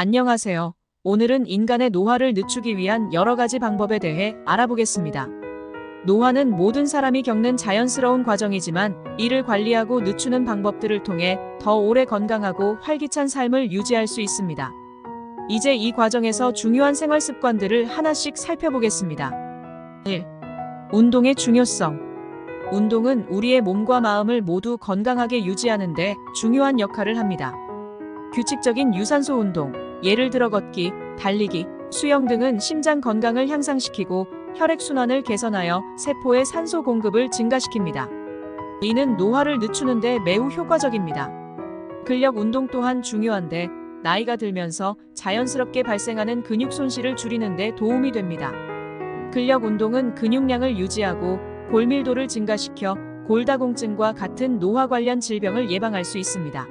안녕하세요. 오늘은 인간의 노화를 늦추기 위한 여러 가지 방법에 대해 알아보겠습니다. 노화는 모든 사람이 겪는 자연스러운 과정이지만 이를 관리하고 늦추는 방법들을 통해 더 오래 건강하고 활기찬 삶을 유지할 수 있습니다. 이제 이 과정에서 중요한 생활 습관들을 하나씩 살펴보겠습니다. 1. 운동의 중요성. 운동은 우리의 몸과 마음을 모두 건강하게 유지하는 데 중요한 역할을 합니다. 규칙적인 유산소 운동, 예를 들어 걷기, 달리기, 수영 등은 심장 건강을 향상시키고 혈액순환을 개선하여 세포의 산소 공급을 증가시킵니다. 이는 노화를 늦추는 데 매우 효과적입니다. 근력 운동 또한 중요한데 나이가 들면서 자연스럽게 발생하는 근육 손실을 줄이는 데 도움이 됩니다. 근력 운동은 근육량을 유지하고 골밀도를 증가시켜 골다공증과 같은 노화 관련 질병을 예방할 수 있습니다.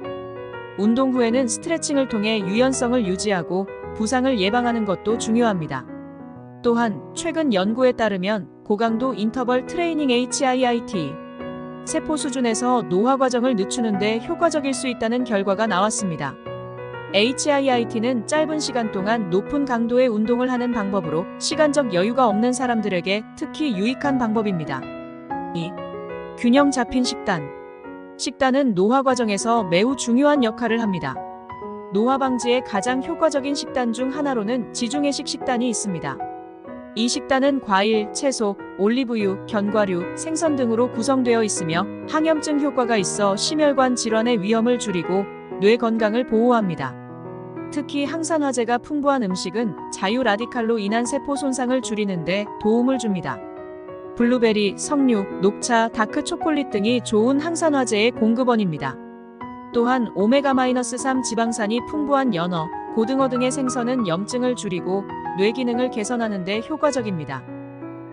운동 후에는 스트레칭을 통해 유연성을 유지하고 부상을 예방하는 것도 중요합니다. 또한 최근 연구에 따르면 고강도 인터벌 트레이닝 HIIT, 세포 수준에서 노화 과정을 늦추는 데 효과적일 수 있다는 결과가 나왔습니다. HIIT는 짧은 시간 동안 높은 강도의 운동을 하는 방법으로 시간적 여유가 없는 사람들에게 특히 유익한 방법입니다. 2. 균형 잡힌 식단. 식단은 노화 과정에서 매우 중요한 역할을 합니다. 노화 방지에 가장 효과적인 식단 중 하나로는 지중해식 식단이 있습니다. 이 식단은 과일, 채소, 올리브유, 견과류, 생선 등으로 구성되어 있으며 항염증 효과가 있어 심혈관 질환의 위험을 줄이고 뇌 건강을 보호합니다. 특히 항산화제가 풍부한 음식은 자유 라디칼로 인한 세포 손상을 줄이는 데 도움을 줍니다. 블루베리, 석류, 녹차, 다크 초콜릿 등이 좋은 항산화제의 공급원입니다. 또한 오메가-3 지방산이 풍부한 연어, 고등어 등의 생선은 염증을 줄이고 뇌 기능을 개선하는 데 효과적입니다.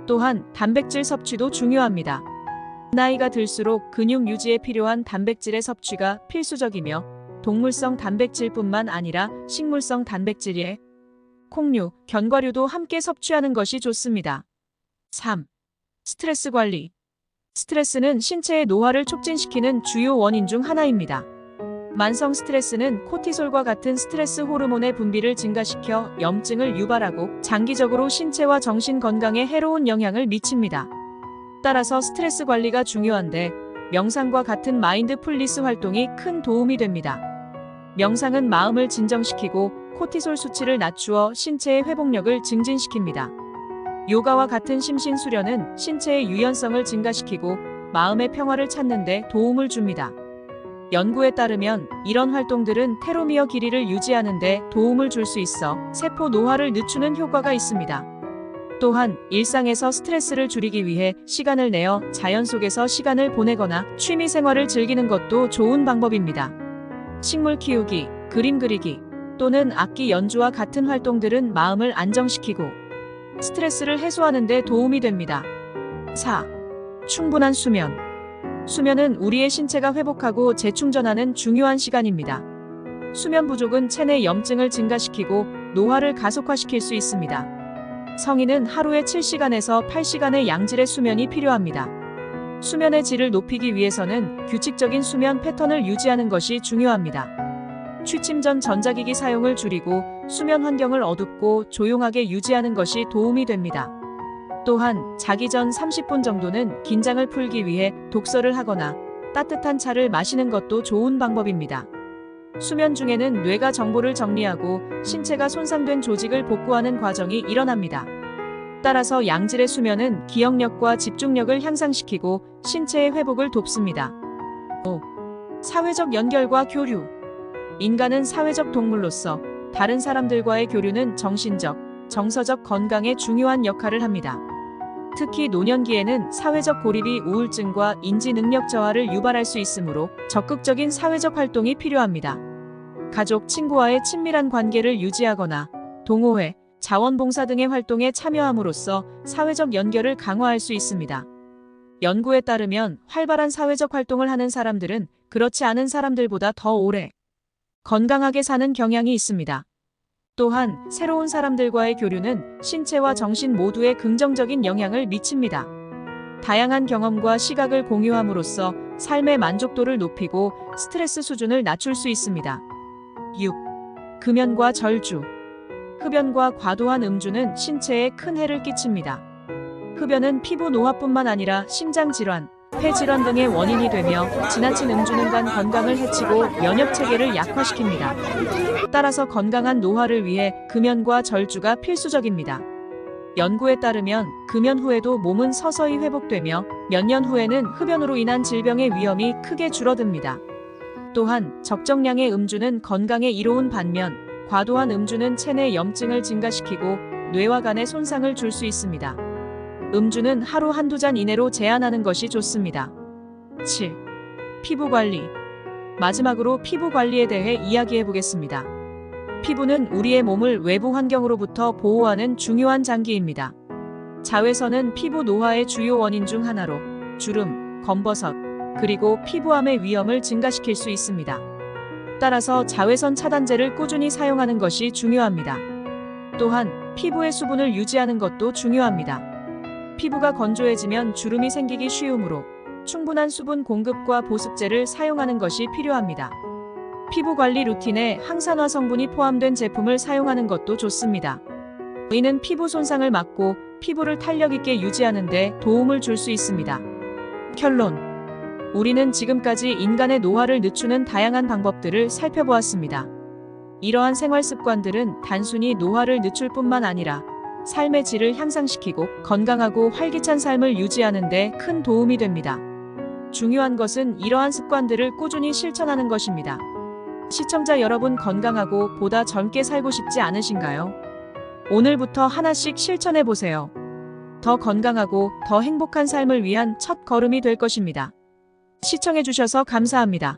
또한 단백질 섭취도 중요합니다. 나이가 들수록 근육 유지에 필요한 단백질의 섭취가 필수적이며 동물성 단백질뿐만 아니라 식물성 단백질의 콩류, 견과류도 함께 섭취하는 것이 좋습니다. 3. 스트레스 관리. 스트레스는 신체의 노화를 촉진시키는 주요 원인 중 하나입니다. 만성 스트레스는 코티솔과 같은 스트레스 호르몬의 분비를 증가시켜 염증을 유발하고 장기적으로 신체와 정신 건강에 해로운 영향을 미칩니다. 따라서 스트레스 관리가 중요한데 명상과 같은 마인드풀니스 활동이 큰 도움이 됩니다. 명상은 마음을 진정시키고 코티솔 수치를 낮추어 신체의 회복력을 증진시킵니다. 요가와 같은 심신 수련은 신체의 유연성을 증가시키고 마음의 평화를 찾는 데 도움을 줍니다. 연구에 따르면 이런 활동들은 테로미어 길이를 유지하는 데 도움을 줄 수 있어 세포 노화를 늦추는 효과가 있습니다. 또한 일상에서 스트레스를 줄이기 위해 시간을 내어 자연 속에서 시간을 보내거나 취미 생활을 즐기는 것도 좋은 방법입니다. 식물 키우기, 그림 그리기 또는 악기 연주와 같은 활동들은 마음을 안정시키고 스트레스를 해소하는 데 도움이 됩니다. 4. 충분한 수면. 수면은 우리의 신체가 회복하고 재충전하는 중요한 시간입니다. 수면 부족은 체내 염증을 증가시키고 노화를 가속화시킬 수 있습니다. 성인은 하루에 7시간에서 8시간의 양질의 수면이 필요합니다. 수면의 질을 높이기 위해서는 규칙적인 수면 패턴을 유지하는 것이 중요합니다. 취침 전 전자기기 사용을 줄이고 수면 환경을 어둡고 조용하게 유지하는 것이 도움이 됩니다. 또한 자기 전 30분 정도는 긴장을 풀기 위해 독서를 하거나 따뜻한 차를 마시는 것도 좋은 방법입니다. 수면 중에는 뇌가 정보를 정리하고 신체가 손상된 조직을 복구하는 과정이 일어납니다. 따라서 양질의 수면은 기억력과 집중력을 향상시키고 신체의 회복을 돕습니다. 5. 사회적 연결과 교류. 인간은 사회적 동물로서 다른 사람들과의 교류는 정신적, 정서적 건강에 중요한 역할을 합니다. 특히 노년기에는 사회적 고립이 우울증과 인지 능력 저하를 유발할 수 있으므로 적극적인 사회적 활동이 필요합니다. 가족, 친구와의 친밀한 관계를 유지하거나 동호회, 자원봉사 등의 활동에 참여함으로써 사회적 연결을 강화할 수 있습니다. 연구에 따르면 활발한 사회적 활동을 하는 사람들은 그렇지 않은 사람들보다 더 오래 건강하게 사는 경향이 있습니다. 또한 새로운 사람들과의 교류는 신체와 정신 모두에 긍정적인 영향을 미칩니다. 다양한 경험과 시각을 공유함으로써 삶의 만족도를 높이고 스트레스 수준을 낮출 수 있습니다. 6. 금연과 절주. 흡연과 과도한 음주는 신체에 큰 해를 끼칩니다. 흡연은 피부 노화뿐만 아니라 심장질환, 폐질환 등의 원인이 되며 지나친 음주는 간 건강을 해치고 면역체계를 약화시킵니다. 따라서 건강한 노화를 위해 금연과 절주가 필수적입니다. 연구에 따르면 금연 후에도 몸은 서서히 회복되며 몇 년 후에는 흡연으로 인한 질병의 위험이 크게 줄어듭니다. 또한 적정량의 음주는 건강에 이로운 반면 과도한 음주는 체내 염증을 증가시키고 뇌와 간에 손상을 줄 수 있습니다. 음주는 하루 한두 잔 이내로 제한하는 것이 좋습니다. 7. 피부 관리. 마지막으로 피부 관리에 대해 이야기해 보겠습니다. 피부는 우리의 몸을 외부 환경으로부터 보호하는 중요한 장기입니다. 자외선은 피부 노화의 주요 원인 중 하나로 주름, 검버섯, 그리고 피부암의 위험을 증가시킬 수 있습니다. 따라서 자외선 차단제를 꾸준히 사용하는 것이 중요합니다. 또한 피부의 수분을 유지하는 것도 중요합니다. 피부가 건조해지면 주름이 생기기 쉬우므로 충분한 수분 공급과 보습제를 사용하는 것이 필요합니다. 피부 관리 루틴에 항산화 성분이 포함된 제품을 사용하는 것도 좋습니다. 이는 피부 손상을 막고 피부를 탄력 있게 유지하는 데 도움을 줄 수 있습니다. 결론. 우리는 지금까지 인간의 노화를 늦추는 다양한 방법들을 살펴보았습니다. 이러한 생활 습관들은 단순히 노화를 늦출 뿐만 아니라 삶의 질을 향상시키고 건강하고 활기찬 삶을 유지하는 데 큰 도움이 됩니다. 중요한 것은 이러한 습관들을 꾸준히 실천하는 것입니다. 시청자 여러분, 건강하고 보다 젊게 살고 싶지 않으신가요? 오늘부터 하나씩 실천해 보세요. 더 건강하고 더 행복한 삶을 위한 첫 걸음이 될 것입니다. 시청해 주셔서 감사합니다.